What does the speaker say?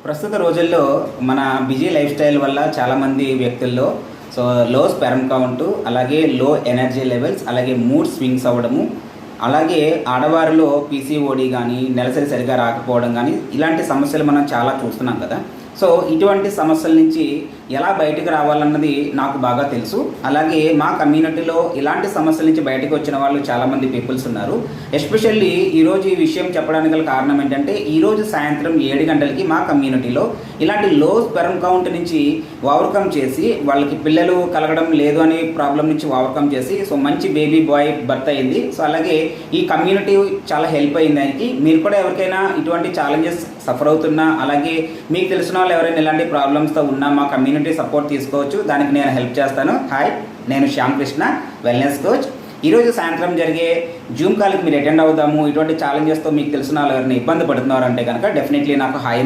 ప్రస్తుత రోజుల్లో మన బిజీ లైఫ్ స్టైల్ వల్ల చాలామంది వ్యక్తుల్లో లో స్పెర్మ్ కౌంటు, అలాగే లో ఎనర్జీ లెవెల్స్, అలాగే మూడ్ స్వింగ్స్ అవ్వడము, అలాగే ఆడవారిలో పీసీఓడి కానీ నెలసరి సరిగా రాకపోవడం కానీ ఇలాంటి సమస్యలు మనం చాలా చూస్తున్నాం కదా. సో ఇటువంటి సమస్యల నుంచి ఎలా బయటకు రావాలన్నది నాకు బాగా తెలుసు. అలాగే మా కమ్యూనిటీలో ఇలాంటి సమస్యల నుంచి బయటకు వచ్చిన వాళ్ళు చాలామంది పీపుల్స్ ఉన్నారు. ఎస్పెషల్లీ ఈరోజు ఈ విషయం చెప్పడానికి గల కారణం ఏంటంటే, ఈరోజు సాయంత్రం 7 గంటలకి మా కమ్యూనిటీలో ఇలాంటి లో స్పెర్మ్ కౌంట్ నుంచి ఓవర్కమ్ చేసి, వాళ్ళకి పిల్లలు కలగడం లేదు అనే ప్రాబ్లం నుంచి ఓవర్కమ్ చేసి మంచి బేబీ బాయ్ బర్త్ అయింది. సో అలాగే ఈ కమ్యూనిటీ చాలా హెల్ప్ అయింది దానికి. మీరు కూడా ఎవరికైనా ఇటువంటి ఛాలెంజెస్ సఫర్ అవుతున్నా, అలాగే మీకు తెలిసిన వాళ్ళు ఎవరైనా ఇలాంటి ప్రాబ్లమ్స్తో ఉన్నా మా కమ్యూనిటీ సపోర్ట్ తీసుకోవచ్చు. దానికి నేను హెల్ప్ చేస్తాను. హాయ్, నేను శ్యామ్ కృష్ణ, వెల్నెస్ కోచ్. ఈరోజు సాయంత్రం జరిగే జూమ్ కాల్కి మీరు అటెండ్ అవుదాము. ఇటువంటి ఛాలెంజెస్తో మీకు తెలిసిన వాళ్ళు ఎవరైనా ఇబ్బంది పడుతున్నారంటే కనుక డెఫినెట్లీ నాకు హాయ్